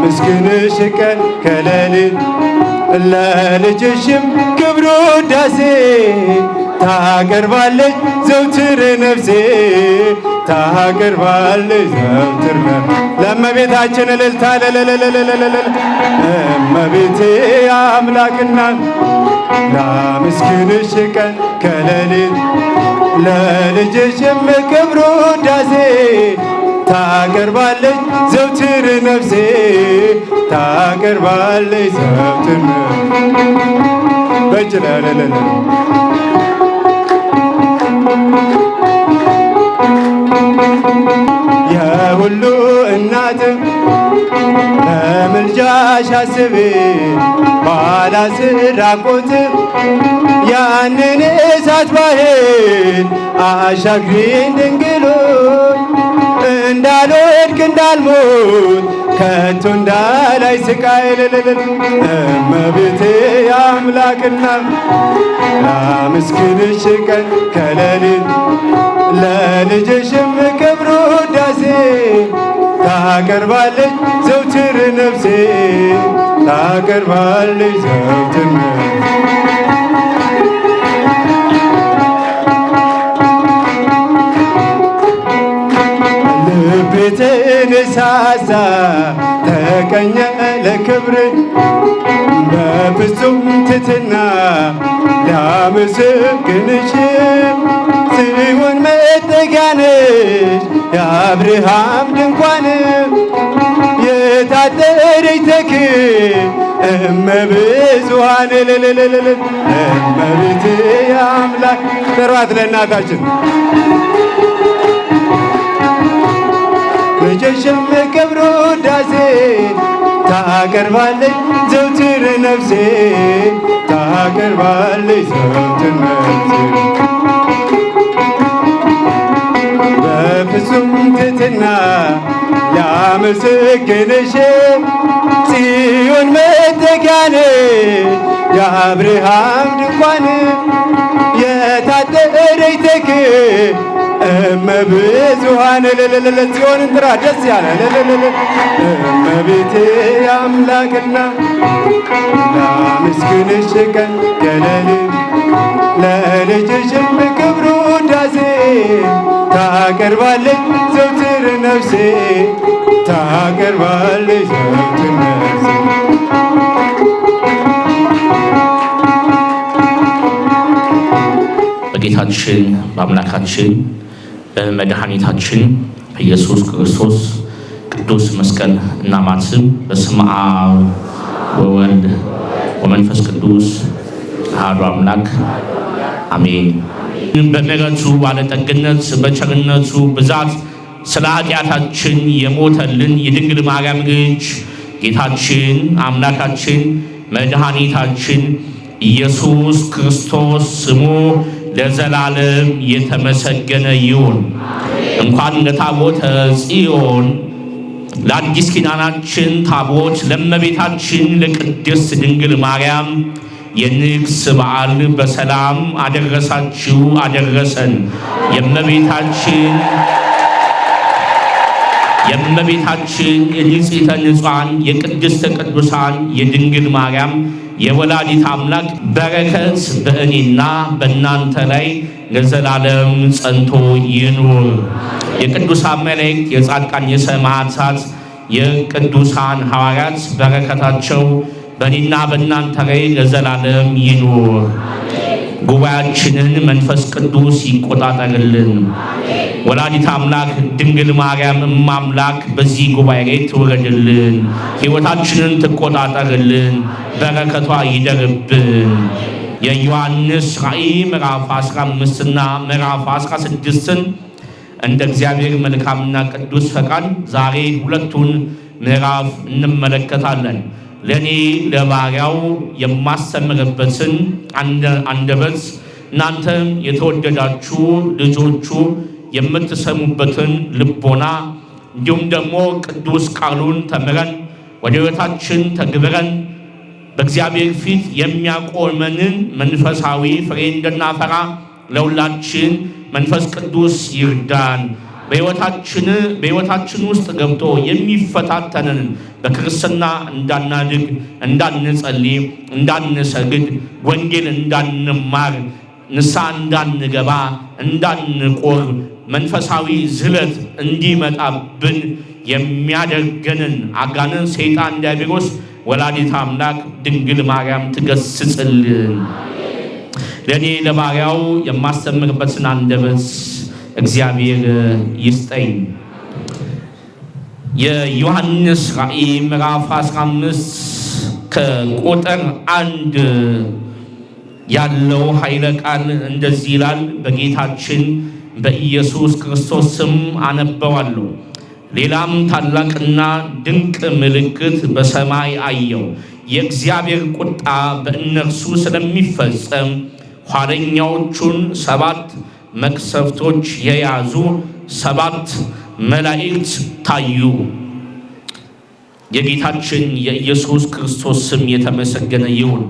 ላመስግንሽ ቀን ከሌሊት ለልጅሽም ክብሩ ውዳሴ ታቀርባለች ዘውትር ነፍሴ ታቀርባለች ዘውትር ለእመቤታችን እልልታ እመቤቴ አምላክና ላመስግንሽ ቀን ከሌሊት ለልጅሽም ክብሩ ውዳሴ ታቀርባለች ዘውትር ነፍሴ ታቀርባለች ዘውትር በእጅ የሁሉ እናት በምልጃሽ አስቤ ባላስራቆት ያንን እሳት ባህር አሻግሪኝ ድንግሎይ እንዳልወድቅ እንዳልሞት ከቶ እንዳላይ ስቃይ እመቤቴ አምላክና ላመስግንሽ ቀን ከሌሊት ለልጅሽም ክብሩ ውዳሴ ታቀርባለች ዘውትር ነፍሴ ታቀርባለች ዘውትር ልቤ ተነሳሳ ተቀኘ ለክብር በፍጹም ትሕትና ላመሰግንሽ ጽዮን መጠጊያ ነሽ የአብርሃም ድንኳን የታጠረች ተክል እመብዙኃን እመቤቴ አምላክ ጥሯት ለእናታችን ልጅሽም ክብሩ ውዳሴ ታቀርባለች ዘውትር ነፍሴ ታቀርባለች ዘውትር ነፍሴ በፍጹም ትሕትና ላመሰግንሽ ጽዮን መጠጊያ ነሽ የአብርሃም ድንኳን የታጠረች ተክል እመብዙኃን ጽዮንን ጥራ ደስ ያለ እመቤቴ አምላክና ላመስግንሽ ቀን ከሌሊት ለልጅሽም ክብሩ ውዳሴ ታቀርባለች ዘውትር ነፍሴ ታቀርባለች ዘውትር ነፍሴ በጌታችን በአምላካችን በመድኃኒታችን በኢየሱስ ክርስቶስ ቅዱስ መስቀል እናማት ስም በስመ አብ ወወልድ ወመንፈስ ቅዱስ አሐዱ አምላክ አሜን። በምሕረቱ ባለጠግነት በቸርነቱ ብዛት ስለ ኃጢአታችን የሞተልን የድንግል ማርያም ልጅ ጌታችን አምላካችን መድኃኒታችን ኢየሱስ ክርስቶስ ስሙ ለዘላለም የተመሰገነ ይሁን። እንኳን ለታቦተ ጽዮን ለአዲስ ኪዳናችን ታቦት ለእመቤታችን ለቅድስት ድንግል ማርያም የንግስ በዓል በሰላም አደረሳችሁ አደረሰን። የእመቤታችን የንጽሕተ ንጹሐን የቅድስተ ቅዱሳን የድንግል ማርያም የወላዲት አምላክ በረከት በእኔና በእናንተ ላይ ለዘላለም ጸንቶ ይኑር። የቅዱሳን መላእክት፣ የጻድቃን፣ የሰማዕታት፣ የቅዱሳን ሐዋርያት በረከታቸው በእኔና በእናንተ ላይ ለዘላለም ይኑር። ጉባኤያችንን መንፈስ ቅዱስ ይቆጣጠርልን። ወላዲት አምላክ ድንግል ማርያም እማምላክ በዚህ ጉባኤ ላይ ትውረድልን። ሕይወታችንን ትቆጣጠርልን። በረከቷ ይደርብን። የዮሐንስ ራእይ ምዕራፍ 15 እና ምዕራፍ 16ን እንደ እግዚአብሔር መልካምና ቅዱስ ፈቃድ ዛሬ ሁለቱን ምዕራፍ እንመለከታለን። ለኔ ለባሪያው የማስተምርበትን አንደበት እናንተ የተወደዳችሁ ልጆቹ የምትሰሙበትን ልቦና እንዲሁም ደግሞ ቅዱስ ቃሉን ተምረን ወደ ሕይወታችን ተግብረን በእግዚአብሔር ፊት የሚያቆመንን መንፈሳዊ ፍሬ እንድናፈራ ለሁላችን መንፈስ ቅዱስ ይርዳን። በሕይወታችን ውስጥ ገብቶ የሚፈታተንን በክርስትና እንዳናድግ፣ እንዳንጸልይ፣ እንዳንሰግድ፣ ወንጌል እንዳንማር፣ ንስሐ እንዳንገባ፣ እንዳንቆርብ፣ መንፈሳዊ ዝለት እንዲመጣብን የሚያደርገንን አጋንንት ሰይጣን ዲያብሎስ ወላዲተ አምላክ ድንግል ማርያም ትገስጽልን። ለእኔ ለባሪያው የማስተምርበትን አንደበት እግዚአብሔር ይስጠኝ። የዮሐንስ ራእይ ምዕራፍ 15 ከቁጥር 1 ያለው ኃይለ ቃል እንደዚህ ይላል። በጌታችን በኢየሱስ ክርስቶስ ስም አነበዋለሁ። ሌላም ታላቅና ድንቅ ምልክት በሰማይ አየሁ። የእግዚአብሔር ቁጣ በእነርሱ ስለሚፈጸም ኋለኛዎቹን 7 መቅሰፍቶች የያዙ 7 መላእክት ታዩ። የጌታችን የኢየሱስ ክርስቶስ ስም የተመሰገነ ይሁን።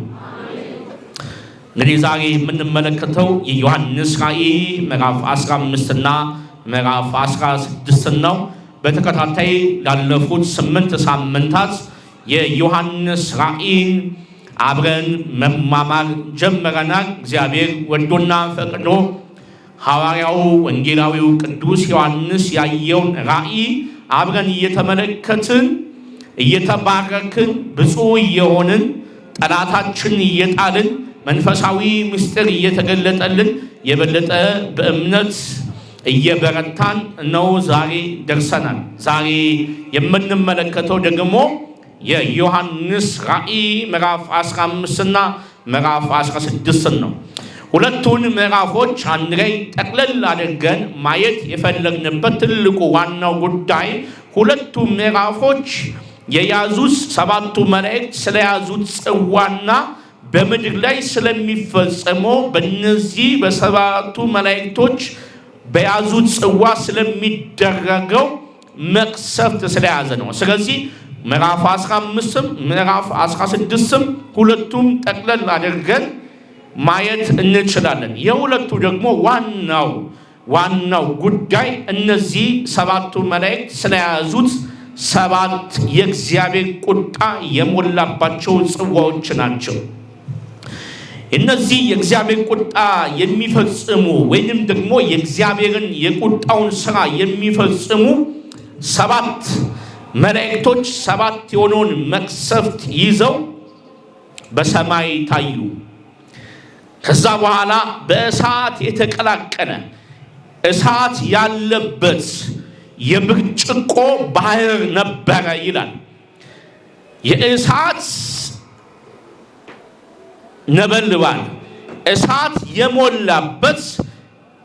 እንግዲህ ዛሬ የምንመለከተው የዮሐንስ ራእይ ምዕራፍ 15 እና ምዕራፍ 16 ነው። በተከታታይ ላለፉት 8 ሳምንታት የዮሐንስ ራእይን አብረን መማማር ጀምረናል። እግዚአብሔር ወዶና ፈቅዶ ሐዋርያው ወንጌላዊው ቅዱስ ዮሐንስ ያየውን ራእይ አብረን እየተመለከትን እየተባረክን ብፁዕ እየሆንን ጠላታችን እየጣልን መንፈሳዊ ምስጢር እየተገለጠልን የበለጠ በእምነት እየበረታን ነው ዛሬ ደርሰናል። ዛሬ የምንመለከተው ደግሞ የዮሐንስ ራእይ ምዕራፍ 15 እና ምዕራፍ 16 ነው። ሁለቱን ምዕራፎች አንድ ላይ ጠቅለል አድርገን ማየት የፈለግንበት ትልቁ ዋናው ጉዳይ ሁለቱ ምዕራፎች የያዙት 7ቱ መላእክት ስለያዙት ጽዋና በምድር ላይ ስለሚፈጸመው በእነዚህ በ7ቱ መላእክቶች በያዙት ጽዋ ስለሚደረገው መቅሰፍት ስለያዘ ነው። ስለዚህ ምዕራፍ 15ም ምዕራፍ 16ም ሁለቱም ጠቅለል አድርገን ማየት እንችላለን። የሁለቱ ደግሞ ዋናው ጉዳይ እነዚህ 7ቱ መላእክት ስለያዙት 7 የእግዚአብሔር ቁጣ የሞላባቸው ጽዋዎች ናቸው። እነዚህ የእግዚአብሔር ቁጣ የሚፈጽሙ ወይንም ደግሞ የእግዚአብሔርን የቁጣውን ሥራ የሚፈጽሙ 7 መላእክቶች 7 የሆነውን መቅሰፍት ይዘው በሰማይ ታዩ። ከዛ በኋላ በእሳት የተቀላቀለ እሳት ያለበት የብርጭቆ ባህር ነበረ ይላል። የእሳት ነበልባል እሳት የሞላበት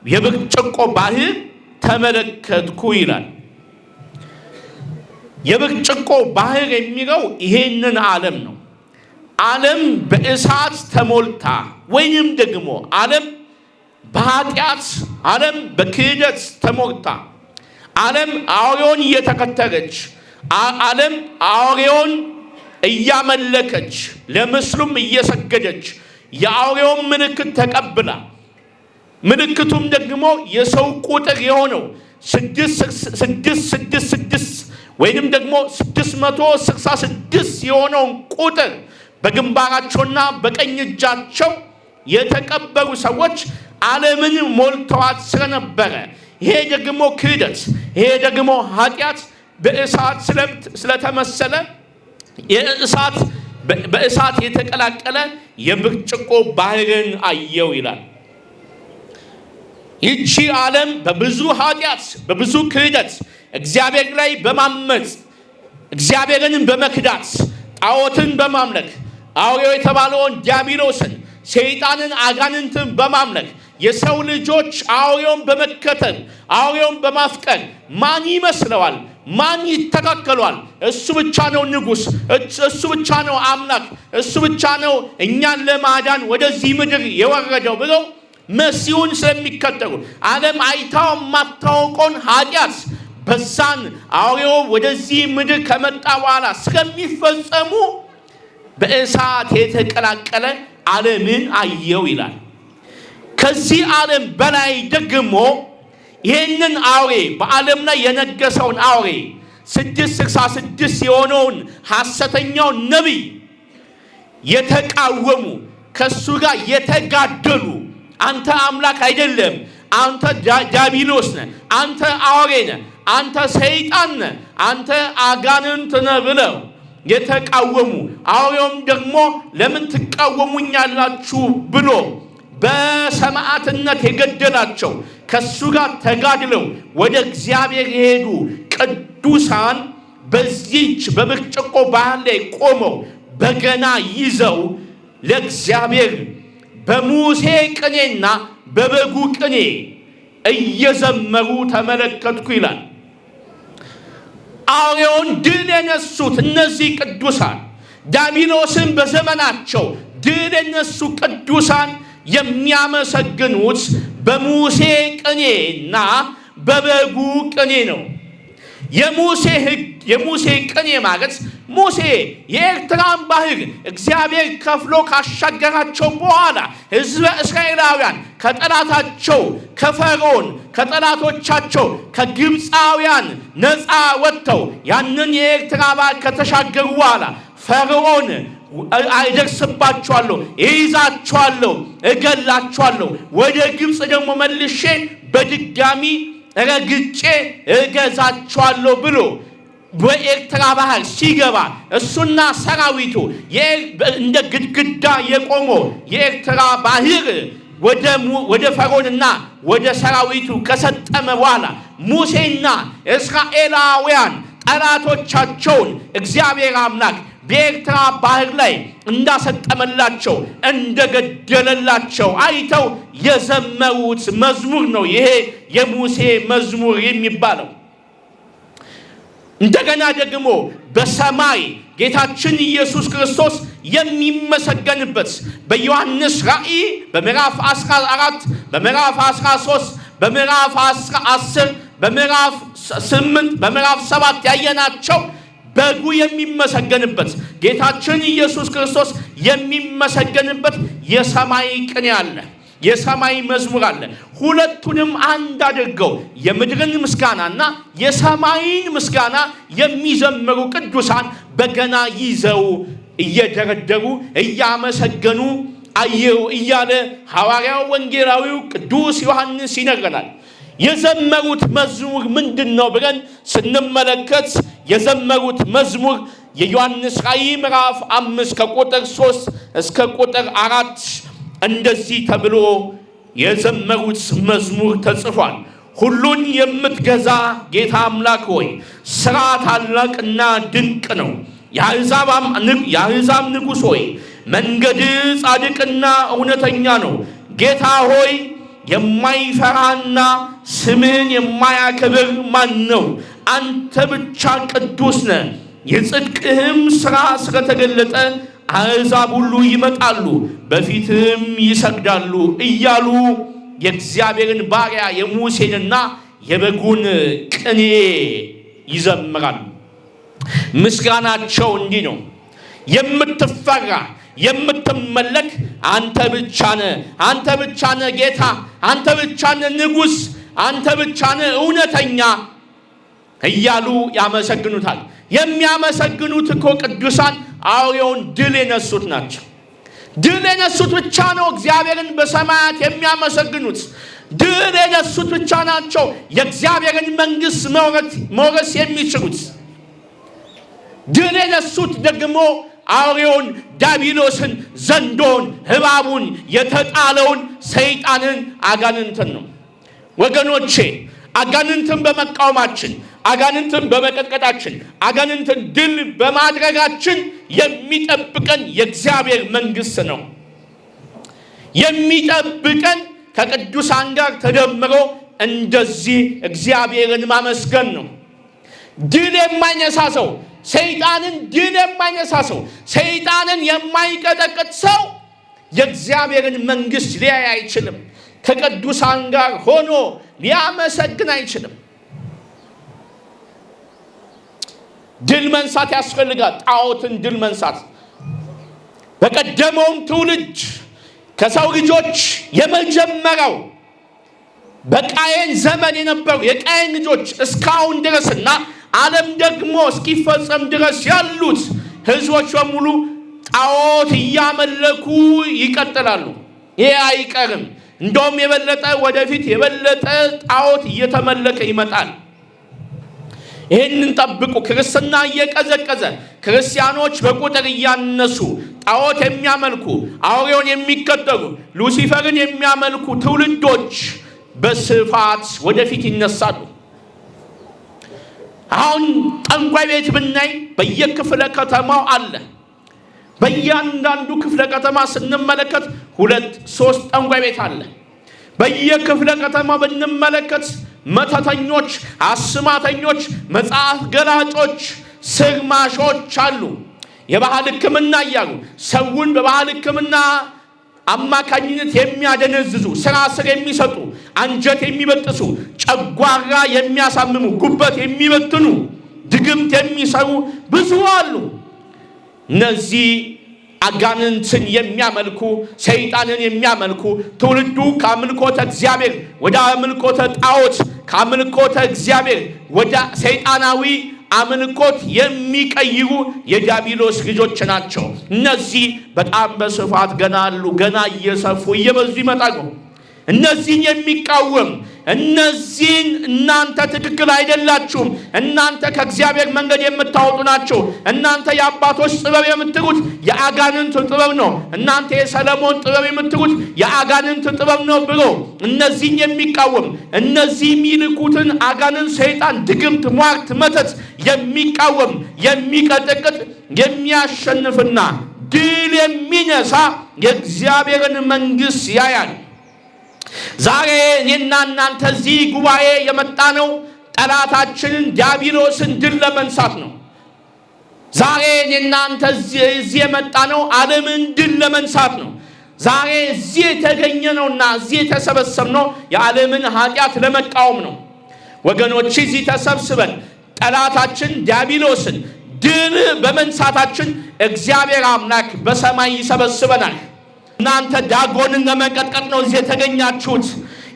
የብርጭቆ ባህር ተመለከትኩ ይላል። የብርጭቆ ባህር የሚለው ይሄንን ዓለም ነው። ዓለም በእሳት ተሞልታ ወይንም ደግሞ ዓለም በኃጢአት ዓለም በክህደት ተሞልታ ዓለም አውሬውን እየተከተለች ዓለም አውሬውን እያመለከች ለምስሉም እየሰገደች የአውሬውን ምልክት ተቀብላ ምልክቱም ደግሞ የሰው ቁጥር የሆነው 666 ወይንም ደግሞ 666 የሆነውን ቁጥር በግንባራቸውና በቀኝ እጃቸው የተቀበሩ ሰዎች ዓለምን ሞልተዋት ስለነበረ ይሄ ደግሞ ክህደት ይሄ ደግሞ ኃጢአት በእሳት ስለተመሰለ በእሳት የተቀላቀለ የብርጭቆ ባህርን አየው ይላል። ይቺ ዓለም በብዙ ኃጢአት በብዙ ክህደት እግዚአብሔር ላይ በማመፅ እግዚአብሔርን በመክዳት ጣዖትን በማምለክ አውሬው የተባለውን ዲያብሎስን ሰይጣንን አጋንንትን በማምለክ የሰው ልጆች አውሬውን በመከተል አውሬውን በማፍቀር ማን ይመስለዋል? ማን ይተካከሏል? እሱ ብቻ ነው ንጉሥ፣ እሱ ብቻ ነው አምላክ፣ እሱ ብቻ ነው እኛን ለማዳን ወደዚህ ምድር የወረደው ብለው መሲሁን ስለሚከተሉ ዓለም አይታው የማታውቀውን ኃጢአት በዛን አውሬው ወደዚህ ምድር ከመጣ በኋላ ስለሚፈጸሙ በእሳት የተቀላቀለ ዓለምን አየው ይላል። ከዚህ ዓለም በላይ ደግሞ ይህንን አውሬ በዓለም ላይ የነገሰውን አውሬ 666 የሆነውን ሐሰተኛውን ነቢይ የተቃወሙ ከሱ ጋር የተጋደሉ አንተ አምላክ አይደለም፣ አንተ ዲያብሎስ ነህ፣ አንተ አውሬ ነህ፣ አንተ ሰይጣን ነህ፣ አንተ አጋንንት ነህ ብለው የተቃወሙ አውሬውም ደግሞ ለምን ትቃወሙኛላችሁ ብሎ በሰማዕትነት የገደላቸው ከሱ ጋር ተጋድለው ወደ እግዚአብሔር የሄዱ ቅዱሳን በዚህች በብርጭቆ ባህር ላይ ቆመው በገና ይዘው ለእግዚአብሔር በሙሴ ቅኔና በበጉ ቅኔ እየዘመሩ ተመለከትኩ ይላል። አውሬውን ድል የነሱት እነዚህ ቅዱሳን ዲያብሎስን በዘመናቸው ድል የነሱ ቅዱሳን የሚያመሰግኑት በሙሴ ቅኔና በበጉ ቅኔ ነው። የሙሴ ቅኔ ማለት ሙሴ የኤርትራን ባህር እግዚአብሔር ከፍሎ ካሻገራቸው በኋላ ሕዝበ እስራኤላውያን ከጠላታቸው ከፈርዖን ከጠላቶቻቸው ከግብፃውያን ነፃ ወጥተው ያንን የኤርትራ ባህር ከተሻገሩ በኋላ ፈርዖን አይደርስባችኋለሁ፣ ይይዛችኋለሁ፣ እገላችኋለሁ፣ ወደ ግብፅ ደግሞ መልሼ በድጋሚ ረግጬ እገዛችኋለሁ ብሎ በኤርትራ ባህር ሲገባ እሱና ሰራዊቱ እንደ ግድግዳ የቆመው የኤርትራ ባህር ወደ ፈርዖንና ወደ ሰራዊቱ ከሰጠመ በኋላ ሙሴና እስራኤላውያን ጠላቶቻቸውን እግዚአብሔር አምላክ በኤርትራ ባህር ላይ እንዳሰጠመላቸው እንደገደለላቸው አይተው የዘመሩት መዝሙር ነው። ይሄ የሙሴ መዝሙር የሚባለው። እንደገና ደግሞ በሰማይ ጌታችን ኢየሱስ ክርስቶስ የሚመሰገንበት በዮሐንስ ራእይ በምዕራፍ 14 በምዕራፍ 13 በምዕራፍ 10 በምዕራፍ 8 በምዕራፍ 7 ያየናቸው በጉ የሚመሰገንበት ጌታችን ኢየሱስ ክርስቶስ የሚመሰገንበት የሰማይ ቅኔ አለ፣ የሰማይ መዝሙር አለ። ሁለቱንም አንድ አድርገው የምድርን ምስጋናና የሰማይን ምስጋና የሚዘምሩ ቅዱሳን በገና ይዘው እየደረደሩ እያመሰገኑ አየው እያለ ሐዋርያው ወንጌላዊው ቅዱስ ዮሐንስ ይነግረናል። የዘመሩት መዝሙር ምንድን ነው ብለን ስንመለከት የዘመሩት መዝሙር የዮሐንስ ራእይ ምዕራፍ 5 ከቁጥር 3 እስከ ቁጥር 4 እንደዚህ ተብሎ የዘመሩት መዝሙር ተጽፏል። ሁሉን የምትገዛ ጌታ አምላክ ሆይ ሥራ ታላቅና ድንቅ ነው። የአሕዛብ ንጉሥ ሆይ መንገድ ጻድቅና እውነተኛ ነው። ጌታ ሆይ የማይፈራና ስምን የማያከብር ማን ነው? አንተ ብቻ ቅዱስ ነህ። የጽድቅህም ሥራ ስለተገለጠ አሕዛብ ሁሉ ይመጣሉ፣ በፊትህም ይሰግዳሉ እያሉ የእግዚአብሔርን ባሪያ የሙሴንና የበጉን ቅኔ ይዘምራሉ። ምስጋናቸው እንዲህ ነው። የምትፈራ የምትመለክ አንተ ብቻ ነህ፣ አንተ ብቻ ነህ ጌታ፣ አንተ ብቻ ነህ ንጉሥ፣ አንተ ብቻ ነህ እውነተኛ እያሉ ያመሰግኑታል። የሚያመሰግኑት እኮ ቅዱሳን አውሬውን ድል የነሱት ናቸው። ድል የነሱት ብቻ ነው እግዚአብሔርን በሰማያት የሚያመሰግኑት። ድል የነሱት ብቻ ናቸው የእግዚአብሔርን መንግሥት መውረስ የሚችሉት። ድል የነሱት ደግሞ አውሬውን፣ ዲያብሎስን፣ ዘንዶን፣ እባቡን፣ የተጣለውን ሰይጣንን፣ አጋንንትን ነው። ወገኖቼ አጋንንትን በመቃወማችን፣ አጋንንትን በመቀጥቀጣችን፣ አጋንንትን ድል በማድረጋችን የሚጠብቀን የእግዚአብሔር መንግሥት ነው። የሚጠብቀን ከቅዱሳን ጋር ተደምሮ እንደዚህ እግዚአብሔርን ማመስገን ነው። ድል የማይነሳ ሰው፣ ሰይጣንን ድል የማይነሳ ሰው፣ ሰይጣንን የማይቀጠቅጥ ሰው የእግዚአብሔርን መንግሥት ሊያይ አይችልም። ከቅዱሳን ጋር ሆኖ ሊያመሰግን አይችልም። ድል መንሳት ያስፈልጋል። ጣዖትን ድል መንሳት በቀደመውም ትውልድ ከሰው ልጆች የመጀመሪያው በቃየን ዘመን የነበሩ የቃየን ልጆች እስካሁን ድረስና ዓለም ደግሞ እስኪፈጸም ድረስ ያሉት ሕዝቦች በሙሉ ጣዖት እያመለኩ ይቀጥላሉ። ይሄ አይቀርም። እንደውም የበለጠ ወደፊት የበለጠ ጣዖት እየተመለከ ይመጣል። ይህንን ጠብቁ። ክርስትና እየቀዘቀዘ ክርስቲያኖች በቁጥር እያነሱ ጣዖት የሚያመልኩ አውሬውን የሚከተሉ ሉሲፈርን የሚያመልኩ ትውልዶች በስፋት ወደፊት ይነሳሉ። አሁን ጠንቋይ ቤት ብናይ በየክፍለ ከተማው አለ። በእያንዳንዱ ክፍለ ከተማ ስንመለከት 2-3 ጠንቋይ ቤት አለ። በየክፍለ ከተማው ብንመለከት መተተኞች፣ አስማተኞች፣ መጽሐፍ ገላጮች፣ ስርማሾች አሉ። የባህል ሕክምና እያሉ ሰውን በባህል ሕክምና አማካኝነት የሚያደነዝዙ፣ ስራ ስር የሚሰጡ፣ አንጀት የሚበጥሱ፣ ጨጓራ የሚያሳምሙ፣ ጉበት የሚበትኑ፣ ድግምት የሚሰሩ ብዙ አሉ። እነዚህ አጋንንትን የሚያመልኩ ሰይጣንን የሚያመልኩ ትውልዱ ከአምልኮተ እግዚአብሔር ወደ አምልኮተ ጣዖት ከአምልኮተ እግዚአብሔር ወደ ሰይጣናዊ አምልኮት የሚቀይሩ የዲያብሎስ ልጆች ናቸው። እነዚህ በጣም በስፋት ገና አሉ። ገና እየሰፉ እየበዙ ይመጣሉ። እነዚህን የሚቃወም እነዚህን እናንተ ትክክል አይደላችሁም፣ እናንተ ከእግዚአብሔር መንገድ የምታወጡ ናቸው፣ እናንተ የአባቶች ጥበብ የምትሉት የአጋንንት ጥበብ ነው፣ እናንተ የሰለሞን ጥበብ የምትሉት የአጋንንት ጥበብ ነው ብሎ እነዚህን የሚቃወም እነዚህ የሚልኩትን አጋንንት፣ ሰይጣን፣ ድግምት፣ ሟርት፣ መተት የሚቃወም የሚቀጠቅጥ የሚያሸንፍና ድል የሚነሳ የእግዚአብሔርን መንግሥት ያያል። ዛሬ እኔና እናንተ እዚህ ጉባኤ የመጣ ነው ጠላታችንን ዲያብሎስን ድል ለመንሳት ነው። ዛሬ እኔና እናንተ እዚህ የመጣ ነው ዓለምን ድል ለመንሳት ነው። ዛሬ እዚህ የተገኘ ነውና እዚህ የተሰበሰብነው የዓለምን ኃጢአት ለመቃወም ነው። ወገኖች እዚህ ተሰብስበን ጠላታችን ዲያብሎስን ድል በመንሳታችን እግዚአብሔር አምላክ በሰማይ ይሰበስበናል። እናንተ ዳጎንን ለመቀጥቀጥ ነው እዚህ የተገኛችሁት።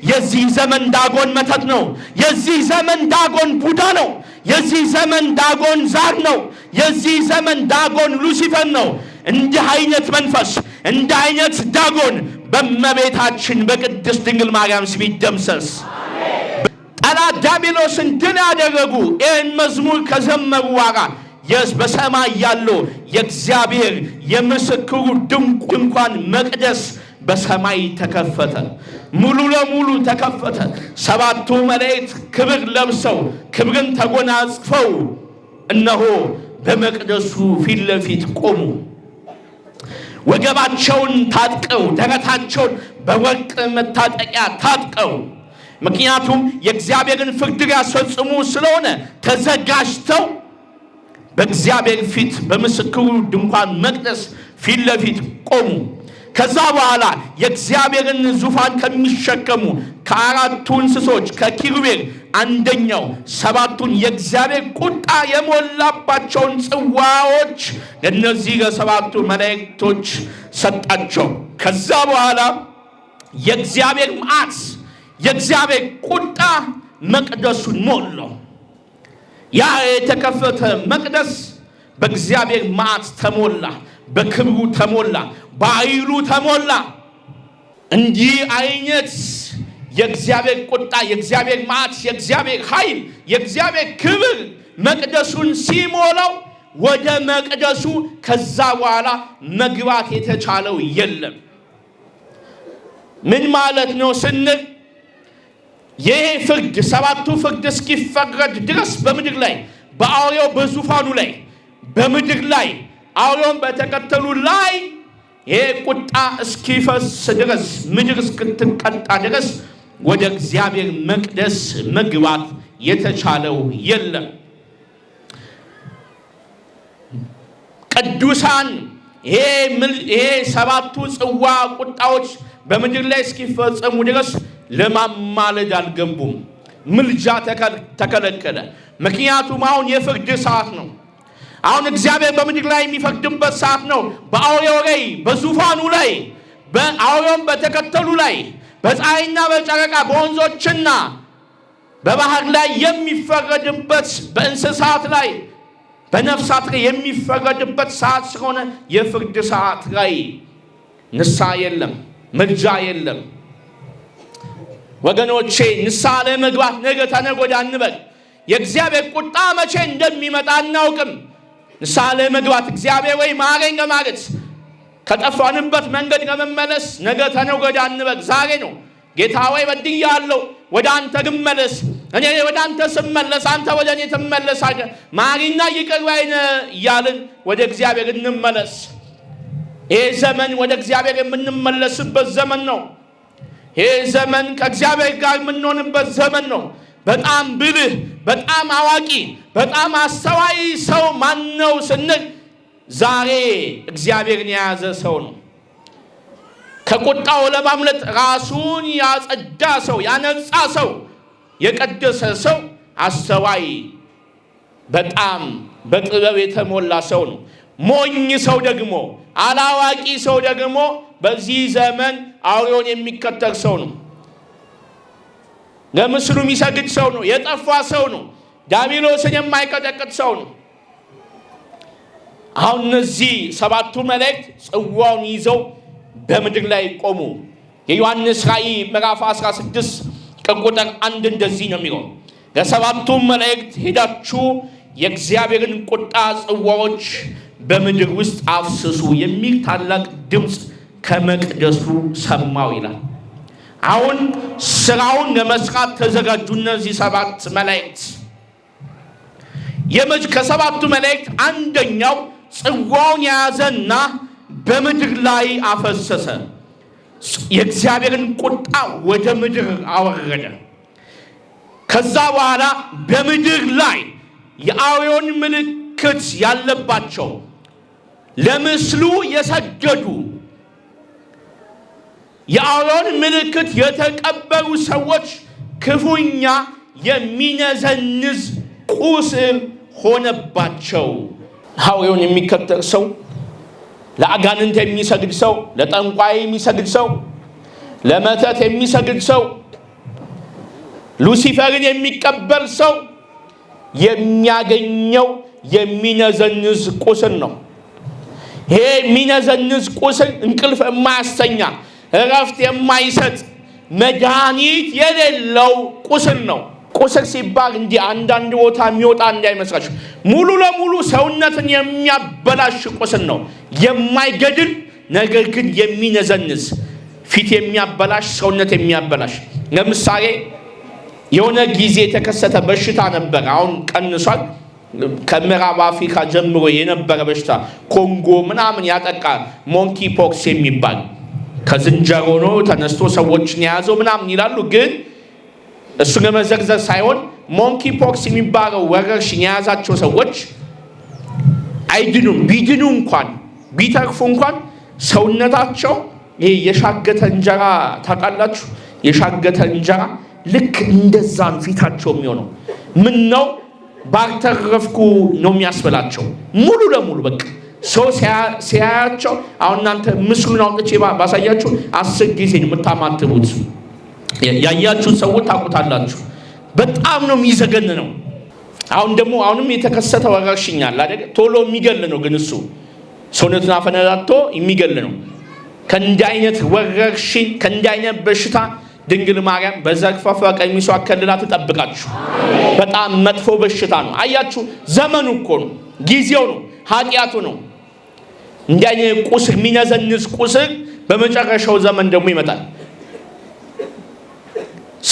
የዚህ ዘመን ዳጎን መተት ነው። የዚህ ዘመን ዳጎን ቡዳ ነው። የዚህ ዘመን ዳጎን ዛር ነው። የዚህ ዘመን ዳጎን ሉሲፈር ነው። እንዲህ አይነት መንፈስ እንዲህ አይነት ዳጎን በእመቤታችን በቅድስት ድንግል ማርያም ስም ይደምሰስ። ጠላት ዲያብሎስን ድል ያደረጉ ይህን መዝሙር ከዘመሩ ዋጋ በሰማይ ያለው የእግዚአብሔር የምስክሩ ድንኳን መቅደስ በሰማይ ተከፈተ። ሙሉ ለሙሉ ተከፈተ። 7ቱ መላእክት ክብር ለብሰው ክብርን ተጎናጽፈው እነሆ በመቅደሱ ፊት ለፊት ቆሙ። ወገባቸውን ታጥቀው ደረታቸውን በወርቅ መታጠቂያ ታጥቀው፣ ምክንያቱም የእግዚአብሔርን ፍርድ ያስፈጽሙ ስለሆነ ተዘጋጅተው በእግዚአብሔር ፊት በምስክሩ ድንኳን መቅደስ ፊት ለፊት ቆሙ። ከዛ በኋላ የእግዚአብሔርን ዙፋን ከሚሸከሙ ከ4ቱ እንስሶች ከኪሩቤል አንደኛው 7ቱን የእግዚአብሔር ቁጣ የሞላባቸውን ጽዋዎች ለእነዚህ ለ7ቱ መላእክቶች ሰጣቸው። ከዛ በኋላ የእግዚአብሔር መዓት የእግዚአብሔር ቁጣ መቅደሱን ሞላው። ያ የተከፈተ መቅደስ በእግዚአብሔር መዓት ተሞላ፣ በክብሩ ተሞላ፣ በኃይሉ ተሞላ። እንዲህ አይነት የእግዚአብሔር ቁጣ፣ የእግዚአብሔር መዓት፣ የእግዚአብሔር ኃይል፣ የእግዚአብሔር ክብር መቅደሱን ሲሞላው ወደ መቅደሱ ከዛ በኋላ መግባት የተቻለው የለም። ምን ማለት ነው ስንል ይሄ ፍርድ 7ቱ ፍርድ እስኪፈረድ ድረስ በምድር ላይ በአውሬው በዙፋኑ ላይ በምድር ላይ አውሬውን በተከተሉ ላይ ይሄ ቁጣ እስኪፈስ ድረስ ምድር እስክትቀጣ ድረስ ወደ እግዚአብሔር መቅደስ መግባት የተቻለው የለም። ቅዱሳን ይሄ 7ቱ ጽዋ ቁጣዎች በምድር ላይ እስኪፈጸሙ ድረስ ለማማለድ አልገቡም። ምልጃ ተከለከለ። ምክንያቱም አሁን የፍርድ ሰዓት ነው። አሁን እግዚአብሔር በምድር ላይ የሚፈርድበት ሰዓት ነው። በአውሬው ላይ በዙፋኑ ላይ በአውሬውን በተከተሉ ላይ በፀሐይና በጨረቃ በወንዞችና በባህር ላይ የሚፈረድበት በእንስሳት ላይ በነፍሳት ላይ የሚፈረድበት ሰዓት ስለሆነ የፍርድ ሰዓት ላይ ንስሐ የለም፣ ምልጃ የለም። ወገኖቼ ንስሐ ለመግባት ነገ ተነገ ወዲያ አንበል። የእግዚአብሔር ቁጣ መቼ እንደሚመጣ አናውቅም። ንስሐ ለመግባት እግዚአብሔር ወይ ማረኝ ለማለት ከጠፋንበት መንገድ ለመመለስ ነገ ተነገ ወዲያ አንበል። ዛሬ ነው። ጌታ ወይ በድያለሁ፣ ወደ አንተ ልመለስ። እኔ ወደ አንተ ስመለስ አንተ ወደ እኔ ትመለሳለህ። ማሪና ይቅር ባይ ነህ እያልን ወደ እግዚአብሔር እንመለስ። ይህ ዘመን ወደ እግዚአብሔር የምንመለስበት ዘመን ነው። ይህ ዘመን ከእግዚአብሔር ጋር የምንሆንበት ዘመን ነው። በጣም ብልህ፣ በጣም አዋቂ፣ በጣም አስተዋይ ሰው ማን ነው ስንል ዛሬ እግዚአብሔርን የያዘ ሰው ነው። ከቁጣው ለማምለጥ ራሱን ያጸዳ ሰው፣ ያነጻ ሰው፣ የቀደሰ ሰው፣ አስተዋይ፣ በጣም በጥበብ የተሞላ ሰው ነው። ሞኝ ሰው ደግሞ፣ አላዋቂ ሰው ደግሞ በዚህ ዘመን አውሬውን የሚከተል ሰው ነው። ለምስሉ የሚሰግድ ሰው ነው። የጠፋ ሰው ነው። ዲያብሎስን የማይቀጠቅጥ ሰው ነው። አሁን እነዚህ ሰባቱ መላእክት ጽዋውን ይዘው በምድር ላይ ቆሙ። የዮሐንስ ራእይ ምዕራፍ 16 ከቁጥር 1 እንደዚህ ነው የሚለው፣ ለሰባቱ መላእክት ሄዳችሁ የእግዚአብሔርን ቁጣ ጽዋዎች በምድር ውስጥ አፍስሱ የሚል ታላቅ ድምፅ ከመቅደሱ ሰማው ይላል። አሁን ስራውን ለመስራት ተዘጋጁ። እነዚህ ሰባት መላእክት ከሰባቱ መላእክት አንደኛው ጽዋውን የያዘና በምድር ላይ አፈሰሰ። የእግዚአብሔርን ቁጣ ወደ ምድር አወረደ። ከዛ በኋላ በምድር ላይ የአውሬውን ምልክት ያለባቸው ለምስሉ የሰገዱ የአውሬውን ምልክት የተቀበሉ ሰዎች ክፉኛ የሚነዘንዝ ቁስል ሆነባቸው። አውሬውን የሚከተል ሰው፣ ለአጋንንት የሚሰግድ ሰው፣ ለጠንቋይ የሚሰግድ ሰው፣ ለመተት የሚሰግድ ሰው፣ ሉሲፈርን የሚቀበል ሰው የሚያገኘው የሚነዘንዝ ቁስል ነው። ይሄ የሚነዘንዝ ቁስል እንቅልፍ የማያስተኛ እረፍት የማይሰጥ መድኃኒት የሌለው ቁስል ነው። ቁስል ሲባል እንዲህ አንዳንድ ቦታ የሚወጣ እንዳይመስላችሁ፣ ሙሉ ለሙሉ ሰውነትን የሚያበላሽ ቁስል ነው። የማይገድል ነገር ግን የሚነዘንዝ፣ ፊት የሚያበላሽ፣ ሰውነት የሚያበላሽ። ለምሳሌ የሆነ ጊዜ የተከሰተ በሽታ ነበር፣ አሁን ቀንሷል። ከምዕራብ አፍሪካ ጀምሮ የነበረ በሽታ ኮንጎ ምናምን ያጠቃ ሞንኪ ፖክስ የሚባል ከዝንጀሮ ነው ተነስቶ ሰዎችን የያዘው ምናምን ይላሉ። ግን እሱ ለመዘግዘግ ሳይሆን ሞንኪ ፖክስ የሚባለው ወረርሽኝ የያዛቸው ሰዎች አይድኑም። ቢድኑ እንኳን ቢተርፉ እንኳን ሰውነታቸው ይሄ የሻገተ እንጀራ ታውቃላችሁ? የሻገተ እንጀራ ልክ እንደዛ ነው ፊታቸው የሚሆነው። ምን ነው ባልተረፍኩ ነው የሚያስበላቸው ሙሉ ለሙሉ በቃ ሰው ሲያያቸው። አሁን እናንተ ምስሉን አውጥቼ ባሳያችሁ 10 ጊዜ ነው የምታማትቡት። ያያችሁት ሰዎች ታውቁታላችሁ። በጣም ነው የሚዘገን ነው። አሁንም የተከሰተ ወረርሽኝ አለ አይደል? ቶሎ የሚገል ነው፣ ግን እሱ ሰውነቱን አፈነዳቶ የሚገል ነው። ከእንዲህ አይነት ወረርሽኝ ከእንዲህ አይነት በሽታ ድንግል ማርያም በዘርፋፋ ቀሚሷ ከልላ ትጠብቃችሁ። በጣም መጥፎ በሽታ ነው። አያችሁ፣ ዘመኑ እኮ ነው፣ ጊዜው ነው፣ ኃጢአቱ ነው። እንዲህ አይነት ቁስል የሚነዘንዝ ቁስል በመጨረሻው ዘመን ደግሞ ይመጣል።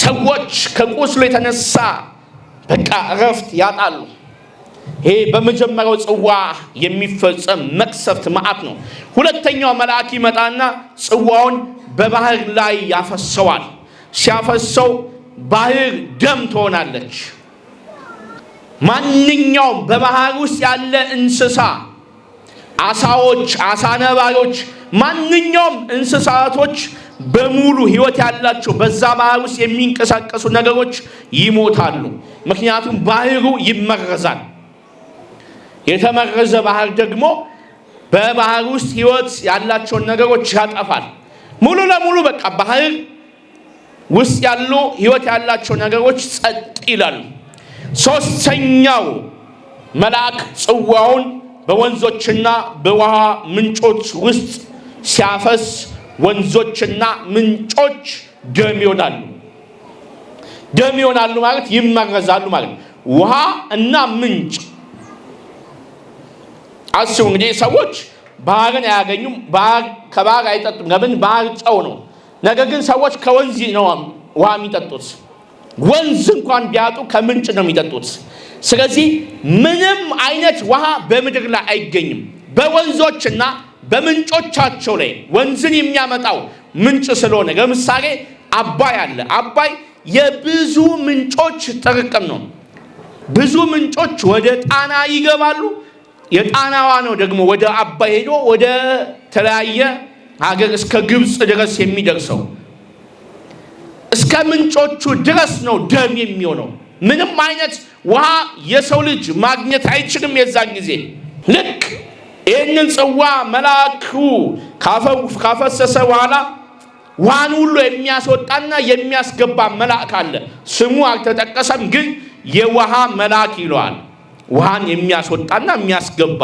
ሰዎች ከቁስሉ የተነሳ በቃ እረፍት ያጣሉ። ይሄ በመጀመሪያው ጽዋ የሚፈጸም መቅሰፍት መዓት ነው። ሁለተኛው መልአክ ይመጣና ጽዋውን በባህር ላይ ያፈሰዋል። ሲያፈሰው ባህር ደም ትሆናለች። ማንኛውም በባህር ውስጥ ያለ እንስሳ፣ አሳዎች፣ አሳ ነባሪዎች፣ ማንኛውም እንስሳቶች በሙሉ ህይወት ያላቸው በዛ ባህር ውስጥ የሚንቀሳቀሱ ነገሮች ይሞታሉ። ምክንያቱም ባህሩ ይመረዛል። የተመረዘ ባህር ደግሞ በባህር ውስጥ ህይወት ያላቸውን ነገሮች ያጠፋል። ሙሉ ለሙሉ በቃ ባህር ውስጥ ያሉ ሕይወት ያላቸው ነገሮች ጸጥ ይላሉ። ሶስተኛው መልአክ ጽዋውን በወንዞችና በውሃ ምንጮች ውስጥ ሲያፈስ ወንዞችና ምንጮች ደም ይሆናሉ። ደም ይሆናሉ ማለት ይመረዛሉ ማለት። ውሃ እና ምንጭ አስቡ እንግዲህ ሰዎች ባህርን አያገኙም፣ ከባህር አይጠጡም። ለምን? ባህር ጨው ነው። ነገር ግን ሰዎች ከወንዝ ነው ውሃ የሚጠጡት። ወንዝ እንኳን ቢያጡ ከምንጭ ነው የሚጠጡት። ስለዚህ ምንም አይነት ውሃ በምድር ላይ አይገኝም። በወንዞችና በምንጮቻቸው ላይ ወንዝን የሚያመጣው ምንጭ ስለሆነ፣ ለምሳሌ አባይ አለ። አባይ የብዙ ምንጮች ጥርቅም ነው። ብዙ ምንጮች ወደ ጣና ይገባሉ። የጣናዋ ነው ደግሞ ወደ አባይ ሄዶ ወደ ተለያየ ሀገር እስከ ግብፅ ድረስ የሚደርሰው። እስከ ምንጮቹ ድረስ ነው ደም የሚሆነው። ምንም አይነት ውሃ የሰው ልጅ ማግኘት አይችልም። የዛን ጊዜ ልክ ይህንን ጽዋ መልአኩ ካፈሰሰ በኋላ ውሃን ሁሉ የሚያስወጣና የሚያስገባ መልአክ አለ። ስሙ አልተጠቀሰም፣ ግን የውሃ መልአክ ይለዋል። ውሃን የሚያስወጣና የሚያስገባ፣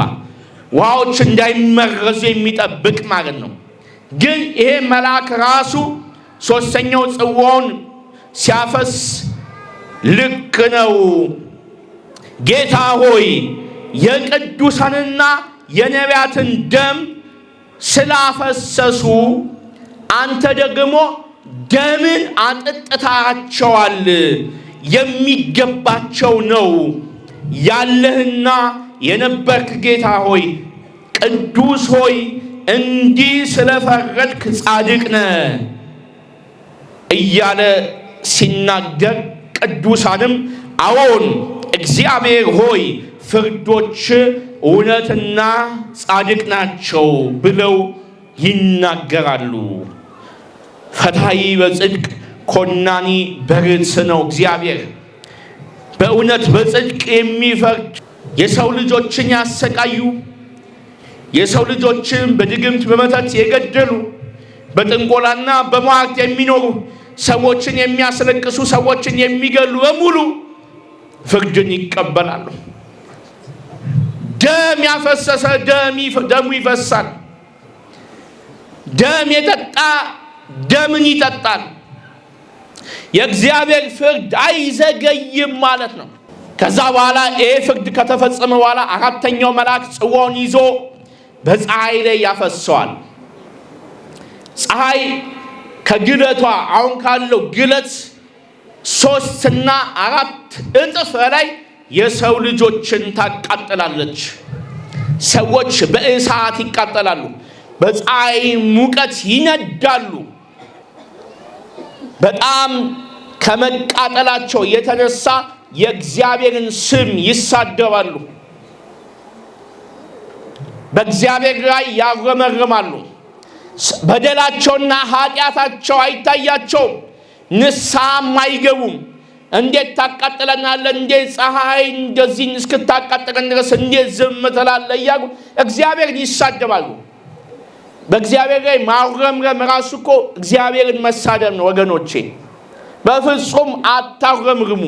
ውሃዎች እንዳይመረዙ የሚጠብቅ ማለት ነው። ግን ይሄ መልአክ ራሱ ሶስተኛው ጽዋውን ሲያፈስ ልክ ነው፣ ጌታ ሆይ የቅዱሳንና የነቢያትን ደም ስላፈሰሱ አንተ ደግሞ ደምን አጠጥታቸዋል፣ የሚገባቸው ነው ያለህና የነበርክ ጌታ ሆይ ቅዱስ ሆይ እንዲህ ስለፈረድክ ጻድቅ ነህ እያለ ሲናገር፣ ቅዱሳንም አዎን እግዚአብሔር ሆይ ፍርዶች እውነትና ጻድቅ ናቸው ብለው ይናገራሉ። ፈታሒ በጽድቅ ኮናኒ በርትዕ ነው እግዚአብሔር። በእውነት በጽድቅ የሚፈርድ የሰው ልጆችን ያሰቃዩ፣ የሰው ልጆችን በድግምት በመተት የገደሉ፣ በጥንቆላና በሟርት የሚኖሩ ሰዎችን የሚያስለቅሱ፣ ሰዎችን የሚገሉ በሙሉ ፍርድን ይቀበላሉ። ደም ያፈሰሰ ደሙ ይፈሳል። ደም የጠጣ ደምን ይጠጣል። የእግዚአብሔር ፍርድ አይዘገይም ማለት ነው። ከዛ በኋላ ይሄ ፍርድ ከተፈጸመ በኋላ አራተኛው መልአክ ጽዋውን ይዞ በፀሐይ ላይ ያፈሰዋል። ፀሐይ ከግለቷ አሁን ካለው ግለት 3 እና 4 እጥፍ በላይ የሰው ልጆችን ታቃጥላለች። ሰዎች በእሳት ይቃጠላሉ፣ በፀሐይ ሙቀት ይነዳሉ። በጣም ከመቃጠላቸው የተነሳ የእግዚአብሔርን ስም ይሳደባሉ፣ በእግዚአብሔር ላይ ያረመርማሉ። በደላቸውና ኃጢአታቸው አይታያቸውም፣ ንስሐም አይገቡም። እንዴት ታቃጥለናለህ? እንዴት ፀሐይ እንደዚህ እስክታቃጥለን ድረስ እንዴት ዝም ትላለህ? እያሉ እግዚአብሔርን ይሳደባሉ። በእግዚአብሔር ላይ ማረምረም ራሱ እኮ እግዚአብሔርን መሳደብ ነው ወገኖቼ። በፍጹም አታረምርሙ።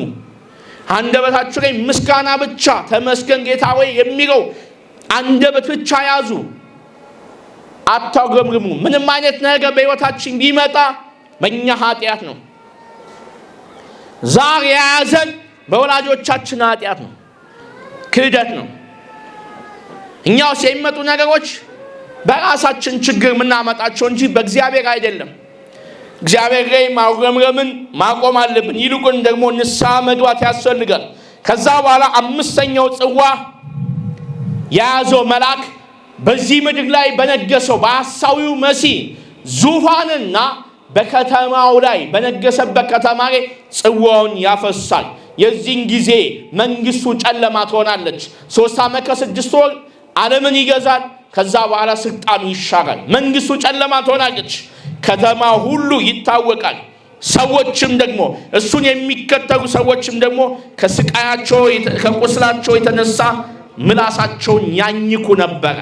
አንደበታችሁ ላይ ምስጋና ብቻ፣ ተመስገን ጌታ ሆይ የሚለው አንደበት ብቻ ያዙ። አታረምርሙ። ምንም አይነት ነገር በሕይወታችን ቢመጣ በእኛ ኃጢአት ነው። ዛር የያዘን በወላጆቻችን ኃጢአት ነው፣ ክህደት ነው። እኛ ውስጥ የሚመጡ ነገሮች በራሳችን ችግር የምናመጣቸው እንጂ በእግዚአብሔር አይደለም። እግዚአብሔር ላይ ማረምረምን ማቆም አለብን። ይልቁን ደግሞ ንስሐ መግባት ያስፈልጋል። ከዛ በኋላ አምስተኛው ጽዋ የያዘው መልአክ በዚህ ምድር ላይ በነገሰው በሐሳዊው መሲህ ዙፋንና በከተማው ላይ በነገሰበት ከተማ ላይ ጽዋውን ያፈሳል። የዚህን ጊዜ መንግስቱ ጨለማ ትሆናለች። 3 ዓመት ከ6 ወር ዓለምን ይገዛል። ከዛ በኋላ ስልጣኑ ይሻራል። መንግስቱ ጨለማ ትሆናለች። ከተማ ሁሉ ይታወቃል። ሰዎችም ደግሞ እሱን የሚከተሉ ሰዎችም ደግሞ ከስቃያቸው ከቁስላቸው የተነሳ ምላሳቸውን ያኝኩ ነበረ።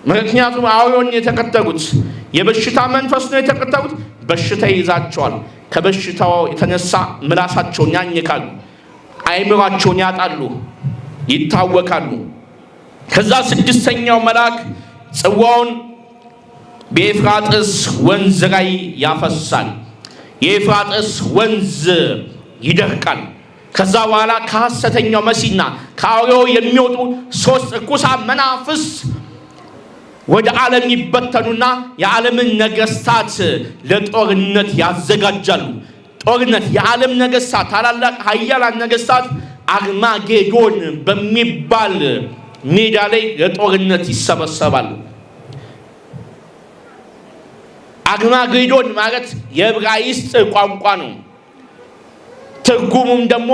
ምክንያቱም አውሬውን የተከተሉት የበሽታ መንፈስ ነው የተከተሉት። በሽታ ይይዛቸዋል። ከበሽታው የተነሳ ምላሳቸውን ያኝካሉ፣ አይምሯቸውን ያጣሉ፣ ይታወካሉ። ከዛ ስድስተኛው መልአክ ጽዋውን በኤፍራጥስ ወንዝ ላይ ያፈሳል። የኤፍራጥስ ወንዝ ይደርቃል። ከዛ በኋላ ከሐሰተኛው መሲህና ከአውሬው የሚወጡ 3 ርኩሳን መናፍስት ወደ ዓለም ይበተኑና የዓለምን ነገስታት ለጦርነት ያዘጋጃሉ። ጦርነት የዓለም ነገስታት ታላላቅ ኃያላን ነገስታት አርማጌዶን በሚባል ሜዳ ላይ ለጦርነት ይሰበሰባሉ። አርማጌዶን ማለት የዕብራይስጥ ቋንቋ ነው። ትርጉሙም ደግሞ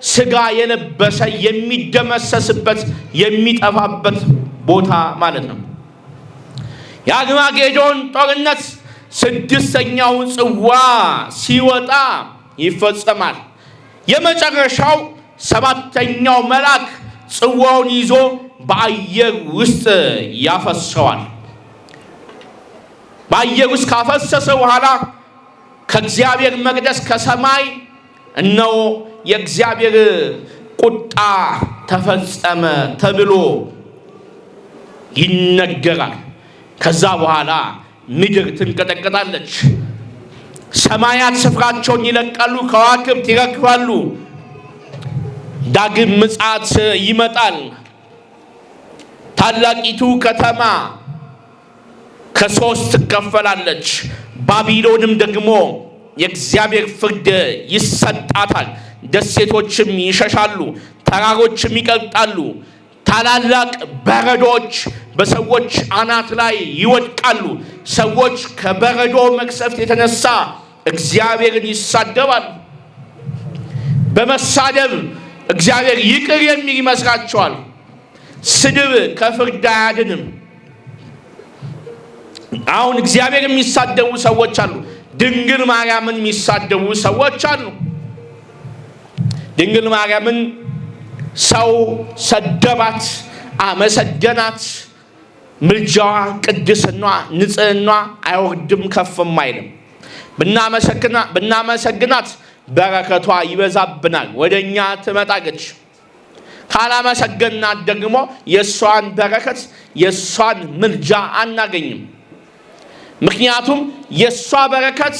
ስጋ የለበሰ የሚደመሰስበት የሚጠፋበት ቦታ ማለት ነው። የአርማጌዶን ጦርነት 6ኛው ጽዋ ሲወጣ ይፈጸማል። የመጨረሻው 7ኛው መልአክ ጽዋውን ይዞ በአየር ውስጥ ያፈሰዋል። በአየር ውስጥ ካፈሰሰ በኋላ ከእግዚአብሔር መቅደስ ከሰማይ እነሆ የእግዚአብሔር ቁጣ ተፈጸመ ተብሎ ይነገራል። ከዛ በኋላ ምድር ትንቀጠቀጣለች፣ ሰማያት ስፍራቸውን ይለቃሉ፣ ከዋክብት ይረግፋሉ። ዳግም ምጽአት ይመጣል። ታላቂቱ ከተማ ከ3 ትከፈላለች። ባቢሎንም ደግሞ የእግዚአብሔር ፍርድ ይሰጣታል። ደሴቶችም ይሸሻሉ፣ ተራሮችም ይቀልጣሉ። ታላላቅ በረዶች በሰዎች አናት ላይ ይወድቃሉ። ሰዎች ከበረዶ መቅሰፍት የተነሳ እግዚአብሔርን ይሳደባሉ። በመሳደብ እግዚአብሔር ይቅር የሚል ይመስላቸዋል። ስድብ ከፍርድ አያድንም። አሁን እግዚአብሔር የሚሳደቡ ሰዎች አሉ። ድንግል ማርያምን የሚሳደቡ ሰዎች አሉ። ድንግል ማርያምን ሰው ሰደባት፣ አመሰገናት። ምልጃዋ፣ ቅድስናዋ፣ ንጽህናዋ አይወርድም ከፍም አይልም። ብናመሰግናት በረከቷ ይበዛብናል፣ ወደኛ ትመጣለች። ካላመሰገናት ደግሞ የሷን በረከት የሷን ምልጃ አናገኝም። ምክንያቱም የሷ በረከት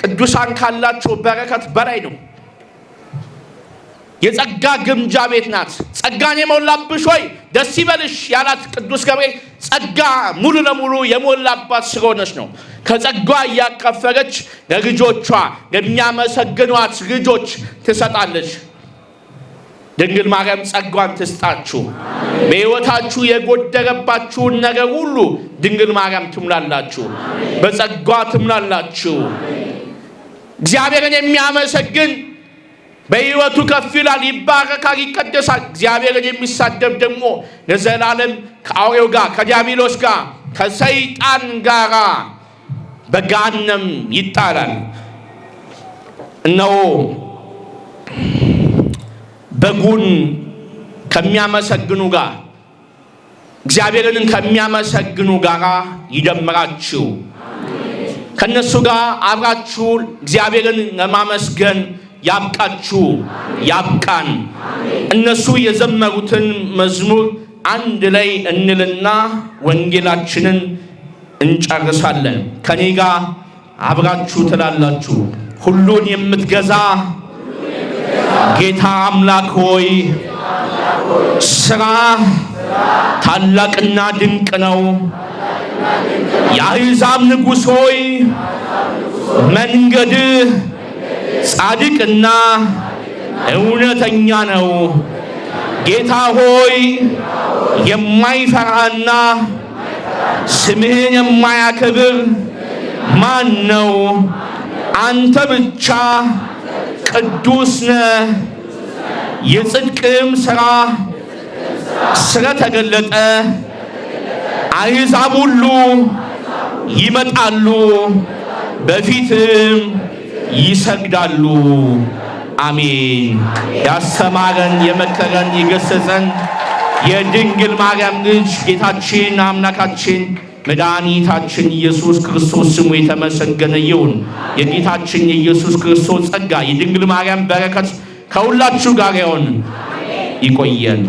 ቅዱሳን ካላቸው በረከት በላይ ነው። የጸጋ ግምጃ ቤት ናት። ጸጋን የሞላብሽ ሆይ ደስ ይበልሽ ያላት ቅዱስ ገብርኤል ጸጋ ሙሉ ለሙሉ የሞላባት ስለሆነች ነው። ከጸጋ እያቀፈረች ለልጆቿ ለሚያመሰግኗት ልጆች ትሰጣለች። ድንግል ማርያም ጸጋን ትስጣችሁ። በሕይወታችሁ የጎደለባችሁን ነገር ሁሉ ድንግል ማርያም ትሙላላችሁ፣ በጸጋ ትሙላላችሁ። እግዚአብሔርን የሚያመሰግን በሕይወቱ ከፍ ይላል፣ ይባረካል፣ ይቀደሳል። እግዚአብሔርን የሚሳደብ ደግሞ ለዘላለም ከአውሬው ጋር ከዲያብሎስ ጋር ከሰይጣን ጋር በገሃነም ይጣላል። እነሆ በጉን ከሚያመሰግኑ ጋር እግዚአብሔርን ከሚያመሰግኑ ጋር ይደምራችሁ። ከነሱ ጋር አብራችሁ እግዚአብሔርን ለማመስገን ያብቃችሁ፣ ያብቃን። እነሱ የዘመሩትን መዝሙር አንድ ላይ እንልና ወንጌላችንን እንጨርሳለን። ከኔ ጋር አብራችሁ ትላላችሁ። ሁሉን የምትገዛ ጌታ አምላክ ሆይ ስራ ታላቅና ድንቅ ነው። የአሕዛብ ንጉሥ ሆይ መንገድህ ጻድቅና እውነተኛ ነው። ጌታ ሆይ የማይፈራና ስምህን የማያከብር ማን ነው? አንተ ብቻ ቅዱስ ነህ። የጽድቅም ሥራ ስለተገለጠ አሕዛብ ሁሉ ይመጣሉ፣ በፊትም ይሰግዳሉ። አሜን። ያስተማረን የመከረን የገሰጸን የድንግል ማርያም ልጅ ጌታችን አምላካችን መድኃኒታችን ኢየሱስ ክርስቶስ ስሙ የተመሰገነ ይሁን። የጌታችን የኢየሱስ ክርስቶስ ጸጋ የድንግል ማርያም በረከት ከሁላችሁ ጋር ይሁን። ይቆየን።